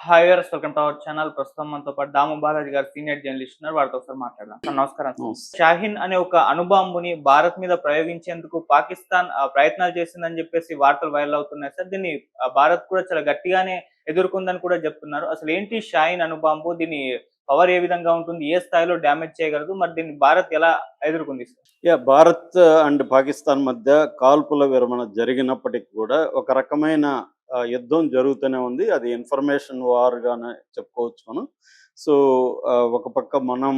Hi viewers, welcome to our channel. ప్రస్తుతం మనతో పాటు దాము బాలాజీ గారు సీనియర్ జర్నలిస్ట్ ఉన్నారు. వారితో ఒకసారి మాట్లాడదాం. సార్ నమస్కారం. షాహీన్ అనే ఒక అణుబాంబుని భారత్ మీద ప్రయోగించేందుకు పాకిస్తాన్ ప్రయత్నాలు చేసిందని చెప్పేసి వార్తలు వైరల్ అవుతున్నాయి సార్. దీన్ని భారత్ కూడా చాలా గట్టిగానే ఎదుర్కొందని కూడా చెప్తున్నారు. అసలు ఏంటి షాహీన్ అణుబాంబు? దీని పవర్ ఏ విధంగా ఉంటుంది? ఏ స్థాయిలో డ్యామేజ్ చేయగలదు? మరి దీన్ని భారత్ ఎలా ఎదుర్కొంది సార్? భారత్ అండ్ పాకిస్తాన్ మధ్య కాల్పుల విరమణ జరిగినప్పటికీ కూడా ఒక రకమైన యుద్ధం జరుగుతూనే ఉంది. అది ఇన్ఫర్మేషన్ వార్గానే చెప్పుకోవచ్చు మనం. సో ఒక పక్క మనం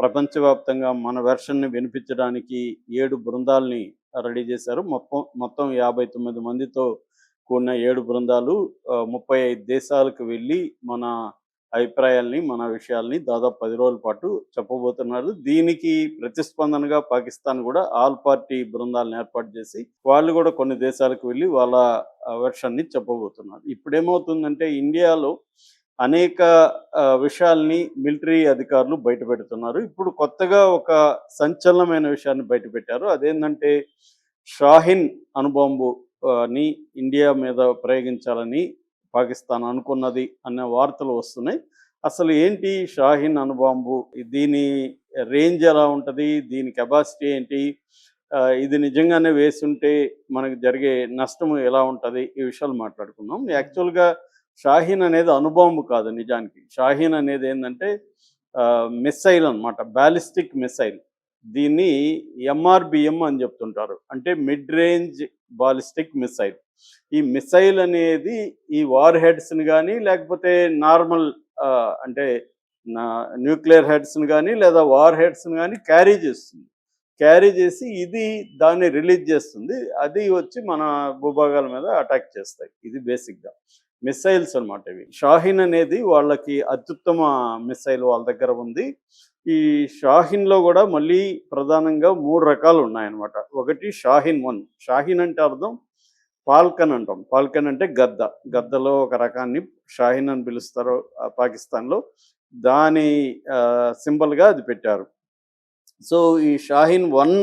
ప్రపంచవ్యాప్తంగా మన వెర్షన్ని వినిపించడానికి 7 బృందాల్ని రెడీ చేశారు. మొత్తం 59 మందితో కూడిన 7 బృందాలు 35 దేశాలకు వెళ్ళి మన అభిప్రాయాల్ని, మన విషయాల్ని దాదాపు 10 రోజుల పాటు చెప్పబోతున్నారు. దీనికి ప్రతిస్పందనగా పాకిస్తాన్ కూడా ఆల్ పార్టీ బృందాలను ఏర్పాటు చేసి వాళ్ళు కూడా కొన్ని దేశాలకు వెళ్ళి వాళ్ళ వెర్షన్ని చెప్పబోతున్నారు. ఇప్పుడేమవుతుందంటే ఇండియాలో అనేక విషయాల్ని మిలిటరీ అధికారులు బయటపెడుతున్నారు. ఇప్పుడు కొత్తగా ఒక సంచలనమైన విషయాన్ని బయటపెట్టారు. అదేంటంటే షాహీన్ అణుబాంబు ని ఇండియా మీద ప్రయోగించాలని పాకిస్తాన్ అనుకున్నది అనే వార్తలు వస్తున్నాయి. అసలు ఏంటి షాహీన్ అణుబాంబు? దీని రేంజ్ ఎలా ఉంటుంది? దీని కెపాసిటీ ఏంటి? ఇది నిజంగానే వేసుంటే మనకు జరిగే నష్టం ఎలా ఉంటుంది? ఈ విషయాలు మాట్లాడుకుందాం. యాక్చువల్గా షాహీన్ అనేది అణుబాంబు కాదు. నిజానికి షాహీన్ అనేది ఏంటంటే మిస్సైల్ అనమాట, బ్యాలిస్టిక్ మిస్సైల్. దీన్ని ఎంఆర్బిఎం అని చెప్తుంటారు, అంటే మిడ్ రేంజ్ బాలిస్టిక్ మిస్సైల్. ఈ మిసైల్ అనేది ఈ వార్ హెడ్స్ని కానీ లేకపోతే నార్మల్ అంటే న్యూక్లియర్ హెడ్స్ని కానీ లేదా వార్ హెడ్స్ని కానీ క్యారీ చేసి ఇది దాన్ని రిలీజ్ చేస్తుంది. అది వచ్చి మన భూభాగాల మీద అటాక్ చేస్తాయి. ఇది బేసిక్గా మిసైల్స్ అనమాట. ఇవి షాహీన్ అనేది వాళ్ళకి అత్యుత్తమ మిసైల్ వాళ్ళ దగ్గర ఉంది. ఈ షాహీన్లో కూడా మళ్ళీ ప్రధానంగా 3 రకాలు ఉన్నాయన్నమాట. ఒకటి షాహీన్ 1. షాహీన్ అంటే అర్థం ఫాల్కన్ అంటాం. ఫాల్కన్ అంటే గద్దలో ఒక రకాన్ని షాహీన్ అని పిలుస్తారు పాకిస్తాన్లో. దాని సింబల్గా అది పెట్టారు. సో ఈ షాహీన్ 1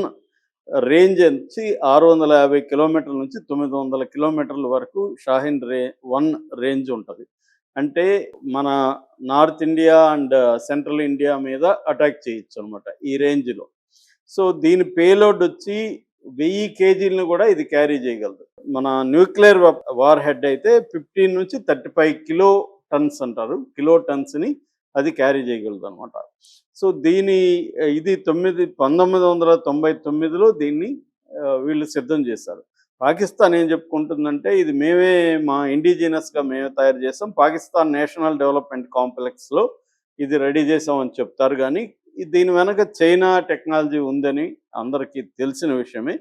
రేంజ్ వచ్చి 650 కిలోమీటర్ల నుంచి 900 కిలోమీటర్ల వరకు షాహీన్ 1 రేంజ్ ఉంటుంది. అంటే మన north India and central India మీద అటాక్ చేయొచ్చు అనమాట ఈ రేంజ్లో. సో దీని పేలోడ్ వచ్చి 1000 కేజీలను కూడా ఇది క్యారీ చేయగలదు. మన న్యూక్లియర్ వార్ హెడ్ అయితే 15 నుంచి 35 కిలో టన్స్ అంటారు. కిలో టన్స్ని అది క్యారీ చేయగలదు అనమాట. సో ఇది 1999లో దీన్ని వీళ్ళు సిద్ధం చేశారు. పాకిస్తాన్ ఏం చెప్పుకుంటుందంటే ఇది మా ఇండిజినస్గా మేమే తయారు చేసాం, పాకిస్తాన్ నేషనల్ డెవలప్మెంట్ కాంప్లెక్స్లో ఇది రెడీ చేసామని చెప్తారు. కానీ దీని వెనక చైనా టెక్నాలజీ ఉందని అందరికీ తెలిసిన విషయమే.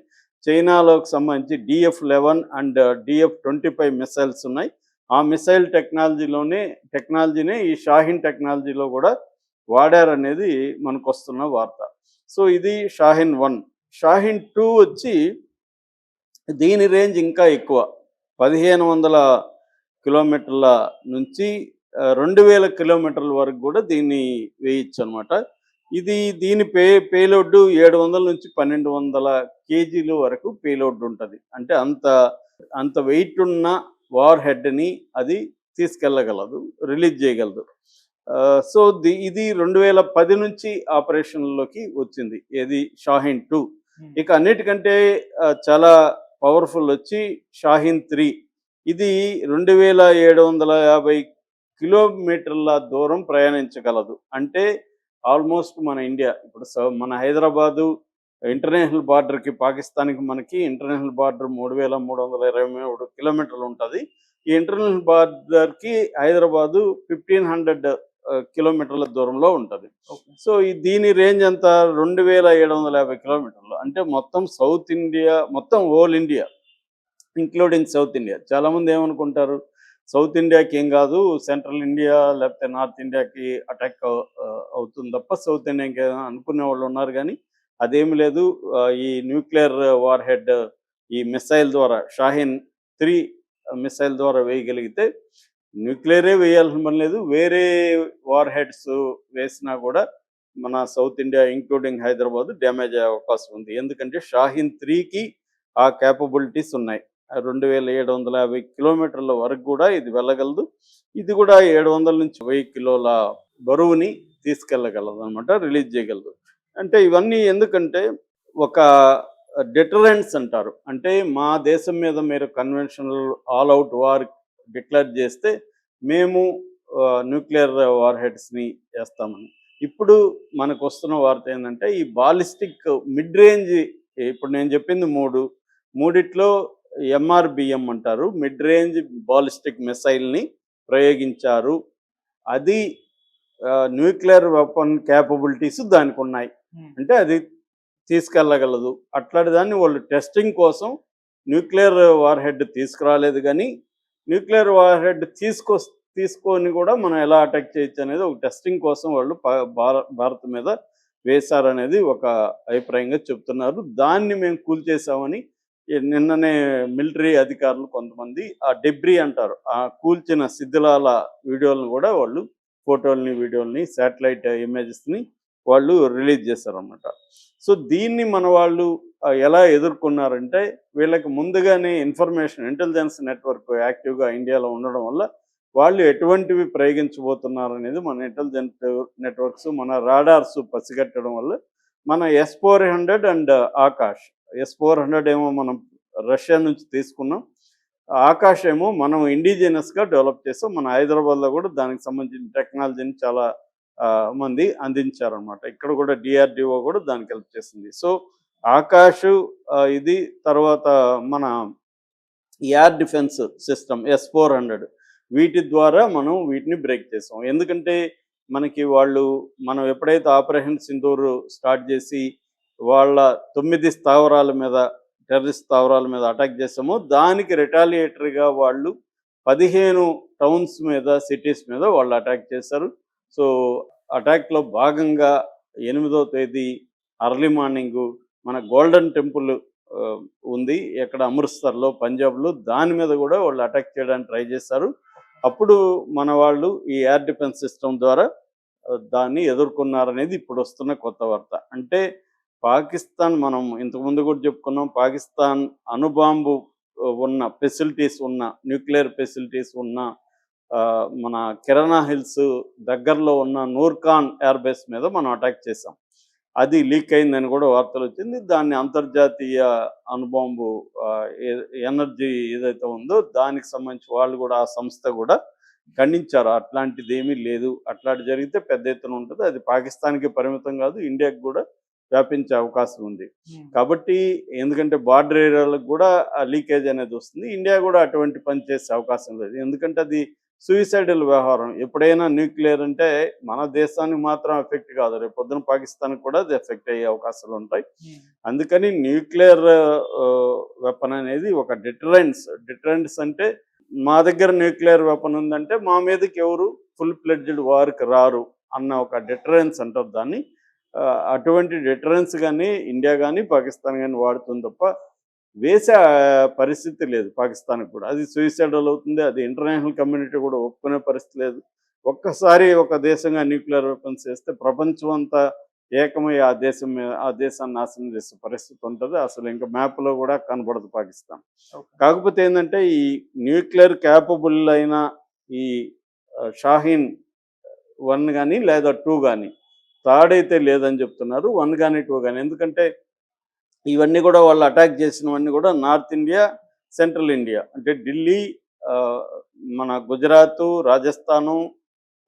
చైనాలోకి సంబంధించి DF-11 అండ్ DF-25 మిసైల్స్ ఉన్నాయి. ఆ మిసైల్ టెక్నాలజీనే ఈ షాహీన్ టెక్నాలజీలో కూడా వాడారనేది మనకు వస్తున్న వార్త. సో ఇది షాహీన్ 1. షాహీన్ 2 వచ్చి దీని రేంజ్ ఇంకా ఎక్కువ, 1500 కిలోమీటర్ల నుంచి 2000 కిలోమీటర్ల వరకు కూడా దీన్ని వేయచ్చు అనమాట. దీని పేలోడ్ 700 నుంచి 1200 కేజీల వరకు పేలోడ్ ఉంటుంది. అంటే అంత వెయిట్ ఉన్న వార్ హెడ్ని అది తీసుకెళ్ళగలదు, రిలీజ్ చేయగలదు. సో ఇది 2010 నుంచి ఆపరేషన్లోకి వచ్చింది, ఏది షాహీన్ 2. ఇక అన్నిటికంటే చాలా పవర్ఫుల్ వచ్చి షాహీన్ 3. ఇది 2750 కిలోమీటర్ల దూరం ప్రయాణించగలదు. అంటే ఆల్మోస్ట్ మన ఇండియా ఇప్పుడు మన హైదరాబాదు ఇంటర్నేషనల్ బార్డర్కి పాకిస్తాన్కి మనకి ఇంటర్నేషనల్ బార్డర్ 3323 కిలోమీటర్లు ఉంటుంది. ఈ ఇంటర్నేషనల్ బార్డర్కి హైదరాబాదు 1500 కిలోమీటర్ల దూరంలో ఉంటుంది. సో దీని రేంజ్ అంతా 2750 కిలోమీటర్లు. అంటే మొత్తం సౌత్ ఇండియా, మొత్తం whole India including south India. చాలామంది ఏమనుకుంటారు, సౌత్ ఇండియాకి ఏం కాదు, సెంట్రల్ ఇండియా లేకపోతే నార్త్ ఇండియాకి అటాక్ అవుతుంది తప్ప సౌత్ ఇండియాకి అనుకునే వాళ్ళు ఉన్నారు. కానీ అదేమి లేదు. ఈ న్యూక్లియర్ వార్ హెడ్ ఈ మిసైల్ ద్వారా షాహీన్ 3 మిసైల్ ద్వారా వేయగలిగితే న్యూక్లియరే వేయాల్సిన పని లేదు, వేరే వార్ హెడ్స్ వేసినా కూడా మన south India including Hyderabad damage అయ్యే అవకాశం ఉంది. ఎందుకంటే షాహీన్ 3కి ఆ క్యాపబిలిటీస్ ఉన్నాయి. 2750 కిలోమీటర్ల వరకు కూడా ఇది వెళ్ళగలదు. ఇది కూడా 700 నుంచి 1000 కిలోల బరువుని తీసుకెళ్ళగలదు అనమాట, రిలీజ్ చేయగలదు. అంటే ఇవన్నీ ఎందుకంటే ఒక డిటరెన్స్ అంటారు. అంటే మా దేశం మీద మీరు conventional all out war declare చేస్తే మేము న్యూక్లియర్ వార్ హెడ్స్ని వేస్తామని. ఇప్పుడు మనకు వస్తున్న వార్త ఏంటంటే ఈ బాలిస్టిక్ మిడ్ రేంజ్, ఇప్పుడు నేను చెప్పింది మూడిట్లో ఎంఆర్బిఎం అంటారు, మిడ్ రేంజ్ బాలిస్టిక్ మిసైల్ని ప్రయోగించారు. అది న్యూక్లియర్ వెపన్ క్యాపబిలిటీస్ దానికి ఉన్నాయి, అంటే అది తీసుకెళ్ళగలదు. అట్లాంటి దాన్ని వాళ్ళు టెస్టింగ్ కోసం న్యూక్లియర్ వార్ హెడ్ తీసుకురాలేదు, కానీ న్యూక్లియర్ వార్ హెడ్ తీసుకొని కూడా మనం ఎలా అటాక్ చేయొచ్చు అనేది ఒక టెస్టింగ్ కోసం వాళ్ళు భారత్ మీద వేశారనేది ఒక అభిప్రాయంగా చెప్తున్నారు. దాన్ని మేము కూల్చేసామని నిన్ననే మిలిటరీ అధికారులు కొంతమంది ఆ డెబ్రీ అంటారు, ఆ కూల్చిన శిథిలాల వీడియోలను కూడా వాళ్ళు ఫోటోల్ని, వీడియోల్ని, శాటిలైట్ ఇమేజెస్ని వాళ్ళు రిలీజ్ చేశారన్నమాట. సో దీన్ని మన వాళ్ళు ఎలా ఎదుర్కొన్నారంటే, వీళ్ళకి ముందుగానే ఇన్ఫర్మేషన్, ఇంటెలిజెన్స్ నెట్వర్క్ యాక్టివ్గా ఇండియాలో ఉండడం వల్ల వాళ్ళు ఎటువంటివి ప్రయోగించబోతున్నారు అనేది మన ఇంటెలిజెన్స్ నెట్వర్క్స్, మన రాడార్స్ పసిగట్టడం వల్ల మన S-400 అండ్ ఆకాష్, S-400 ఏమో మనం రష్యా నుంచి తీసుకున్నాం, ఆకాష్ ఏమో మనం ఇండిజినస్గా డెవలప్ చేస్తాం. మన హైదరాబాద్లో కూడా దానికి సంబంధించిన టెక్నాలజీని చాలా మంది అందించారనమాట. ఇక్కడ కూడా DRDO కూడా దానికి హెల్ప్ చేసింది. సో ఆకాష్ ఇది, తర్వాత మన ఎయిర్ డిఫెన్స్ సిస్టమ్ S-400, వీటి ద్వారా మనం వీటిని బ్రేక్ చేసాం. ఎందుకంటే మనకి మనం ఎప్పుడైతే ఆపరేషన్ సింధూర్ స్టార్ట్ చేసి వాళ్ళ 9 స్థావరాల మీద, టెర్రరిస్ట్ స్థావరాల మీద అటాక్ చేసామో, దానికి రిటాలియేటరీగా వాళ్ళు 15 టౌన్స్ మీద, సిటీస్ మీద వాళ్ళు అటాక్ చేశారు. సో అటాక్లో భాగంగా 8వ తేదీ అర్లీ మార్నింగు మన గోల్డెన్ టెంపుల్ ఉంది ఎక్కడ, అమృత్సర్లో, పంజాబ్లో, దాని మీద కూడా వాళ్ళు అటాక్ చేయడానికి ట్రై చేశారు. అప్పుడు మన వాళ్ళు ఈ ఎయిర్ డిఫెన్స్ సిస్టమ్ ద్వారా దాన్ని ఎదుర్కొన్నారనేది ఇప్పుడు వస్తున్న కొత్త వార్త. అంటే పాకిస్తాన్, మనం ఇంతకుముందు కూడా చెప్పుకున్నాం, పాకిస్తాన్ అణుబాంబు ఉన్న ఫెసిలిటీస్ ఉన్న, న్యూక్లియర్ ఫెసిలిటీస్ ఉన్న మన కిరాణా హిల్స్ దగ్గరలో ఉన్న నూర్ఖాన్ ఎయిర్ బేస్ మీద మనం అటాక్ చేసాం. అది లీక్ అయిందని కూడా వార్తలు వచ్చింది. దాన్ని అంతర్జాతీయ అణుబాంబు ఎనర్జీ ఏదైతే ఉందో దానికి సంబంధించి వాళ్ళు కూడా, ఆ సంస్థ కూడా ఖండించారు. అట్లాంటిది ఏమీ లేదు, అట్లాంటి జరిగితే పెద్ద ఎత్తున ఉంటుంది, అది పాకిస్తాన్కి పరిమితం కాదు, ఇండియాకి కూడా వ్యాపించే అవకాశం ఉంది. కాబట్టి ఎందుకంటే బార్డర్ ఏరియాలకు కూడా ఆ లీకేజ్ అనేది వస్తుంది, ఇండియా కూడా అటువంటి పని చేసే అవకాశం లేదు. ఎందుకంటే అది సూయిసైడల్ వ్యవహారం. ఎప్పుడైనా న్యూక్లియర్ అంటే మన దేశానికి మాత్రం ఎఫెక్ట్ కాదు, రేపు పొద్దున పాకిస్తాన్కి కూడా అది ఎఫెక్ట్ అయ్యే అవకాశాలు ఉంటాయి. అందుకని న్యూక్లియర్ వెపన్ అనేది ఒక డిటరెన్స్ అంటే మా దగ్గర న్యూక్లియర్ వెపన్ ఉందంటే మా మీదకి ఎవరు ఫుల్ ఫ్లెడ్జ్డ్ వార్కి రారు అన్న ఒక డిటరెన్స్ అంటారు దాన్ని. అటువంటి డిటరెన్స్ కానీ ఇండియా కానీ పాకిస్తాన్ కానీ వాడుతుంది తప్ప వేసే పరిస్థితి లేదు పాకిస్తాన్కి కూడా. అది సూయిసైడల్ అవుతుంది, అది ఇంటర్నేషనల్ కమ్యూనిటీ కూడా ఒప్పుకునే పరిస్థితి లేదు. ఒక్కసారి ఒక దేశంగా న్యూక్లియర్ వెపన్స్ వేస్తే ప్రపంచం అంతా ఏకమై ఆ దేశాన్ని నాశనం చేసే పరిస్థితి ఉంటుంది. అసలు ఇంకా మ్యాప్లో కూడా కనబడదు పాకిస్తాన్. కాకపోతే ఏంటంటే ఈ న్యూక్లియర్ క్యాపబుల్ అయిన ఈ షాహీన్ 1 కానీ లేదా 2 కానీ, థర్డ్ అయితే లేదని చెప్తున్నారు, 1 కానీ 2 కానీ. ఎందుకంటే ఇవన్నీ కూడా వాళ్ళు అటాక్ చేసినవన్నీ కూడా నార్త్ ఇండియా, సెంట్రల్ ఇండియా, అంటే ఢిల్లీ, మన గుజరాత్, రాజస్థాను,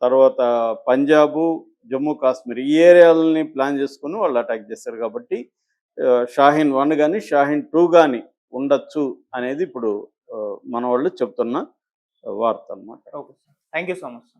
తర్వాత పంజాబు, జమ్మూ కాశ్మీర్, ఈ ఏరియాలని ప్లాన్ చేసుకుని వాళ్ళు అటాక్ చేశారు. కాబట్టి షాహీన్ 1 కానీ షాహీన్ 2 కానీ ఉండొచ్చు అనేది ఇప్పుడు మన వాళ్ళు చెప్తున్న వార్త అన్నమాట. Okay, thank you so much.